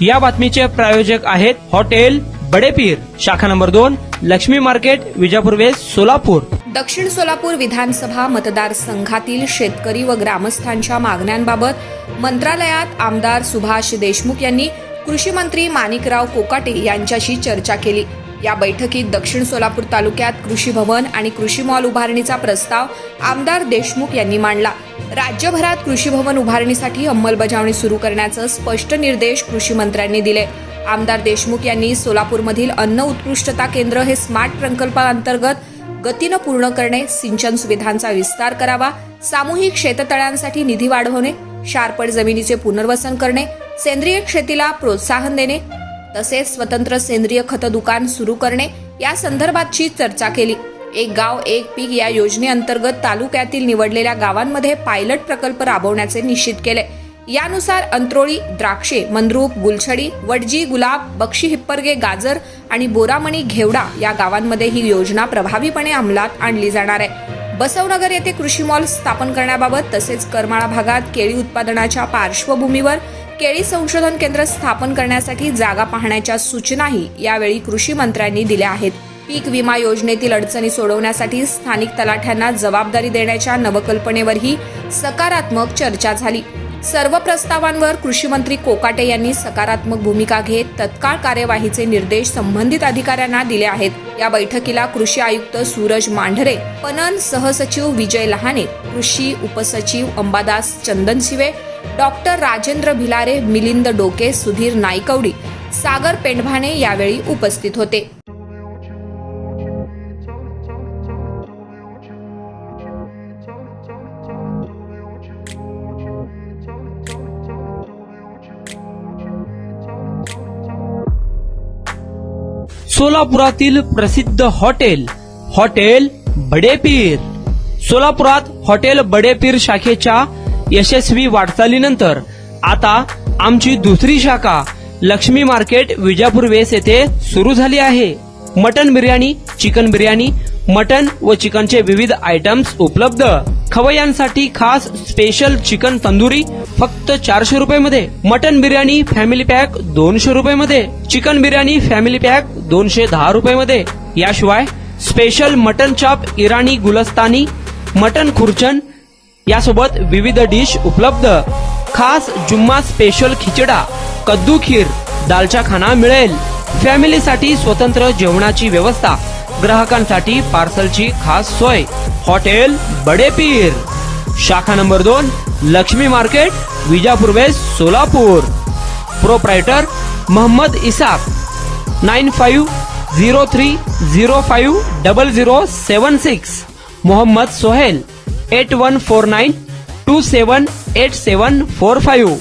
या बातमीचे प्रायोजक आहेत हॉटेल बडेपीर, शाखा number 2, Laxmi market, Vijapur west, Solapur. दक्षिण सोलापूर विधानसभा मतदारसंघातील शेतकरी व ग्रामस्थांच्या मागण्यांबाबत मंत्रालयात आमदार सुभाष देशमुख यांनी कृषी मंत्री माणिकराव कोकाटे यांच्याशी चर्चा केली। या बैठकीत दक्षिण सोलापूर तालुक्यात कृषी भवन आणि कृषी मॉल उभारणीचा प्रस्ताव आमदार देशमुख यांनी मांडला। राज्यभरात कृषी भवन उभारणीसाठी अंमलबजावणी सुरू करण्याचे स्पष्ट निर्देश कृषी मंत्र्यांनी दिले। आमदार देशमुख यांनी सोलापूरमधील अन्न उत्कृष्टता केंद्र हे स्मार्ट प्रकल्पांतर्गत गतीनं पूर्ण करणे, सिंचन सुविधांचा विस्तार करावा, सामूहिक शेततळ्यांसाठी निधी वाढवणे, शारपड जमिनीचे पुनर्वसन करणे, सेंद्रिय शेतीला प्रोत्साहन देणे तसेच स्वतंत्र सेंद्रिय खत दुकान सुरू करणे या संदर्भातची चर्चा केली। एक गाव एक पीक या योजनेअंतर्गत तालुक्यातील निवडलेल्या गावांमध्ये पायलट प्रकल्प राबवण्याचे निश्चित केले। यानुसार अंत्रोळी, द्राक्षे, मंद्रूप, गुलछडी, वडजी, गुलाब, बक्षी, हिप्परगे, गाजर आणि बोरामणी, घेवडा या गावांमध्ये ही योजना प्रभावीपणे अंमलात आणली जाणार आहे। बसवनगर येथे कृषी मॉल स्थापन करण्याबाबत तसेच करमाळा भागात केळी उत्पादनाच्या पार्श्वभूमीवर केळी संशोधन केंद्र स्थापन करण्यासाठी जागा पाहण्याच्या सूचनाही यावेळी कृषी मंत्र्यांनी दिल्या आहेत। पीक विमा योजनेतील अडचणी सोडवण्यासाठी स्थानिक तलाठ्यांना जबाबदारी देण्याच्या नवकल्पनेवरही सकारात्मक चर्चा झाली। सर्व प्रस्तावांवर कृषी मंत्री कोकाटे यांनी सकारात्मक भूमिका घेत तत्काळ कार्यवाहीचे निर्देश संबंधित अधिकाऱ्यांना दिले आहेत। या बैठकीला कृषी आयुक्त सूरज मांढरे, पणन सहसचिव विजय लहाने, कृषी उपसचिव अंबादास चंदनशिवे, डॉक्टर राजेंद्र भिलारे, मिलिंद डोके, सुधीर नाईकवडी, सागर पेंढभाणे यावेळी उपस्थित होते। सोलापुरातील प्रसिद्ध हॉटेल बडेपीर। सोलापुरात हॉटेल बडेपीर शाखेच्या यशस्वी वाटचालीनंतर आता आमची दुसरी शाखा लक्ष्मी मार्केट, विजापूर वेस्ट येथे सुरू झाली आहे। Mutton biryani, chicken biryani, mutton व चिकनचे विविध आयटम्स उपलब्ध। खवय्यांसाठी खास स्पेशल चिकन तंदुरी फक्त 400 रुपये मध्ये, मटन बिर्याणी फॅमिली पॅक 200 रुपये मध्ये, चिकन बिर्याणी फॅमिली पॅक 210 रुपये मध्ये। याशिवाय स्पेशल मटन चाप, इराणी गुलस्तानी, मटन खुर्चन यासोबत विविध डिश उपलब्ध। खास जुम्मा स्पेशल खिचडा, कद्दू खीर, दालचा खाना मिळेल। फॅमिलीसाठी स्वतंत्र जेवणाची व्यवस्था, ग्राहकांसाठी पार्सलची खास सोय। हॉटेल बडेपीर, शाखा number 2, Laxmi market, Vijapur west, Solapur. Proprietor Mohammad Isaq, 9503050076। Mohammad Sohel, 8149278745।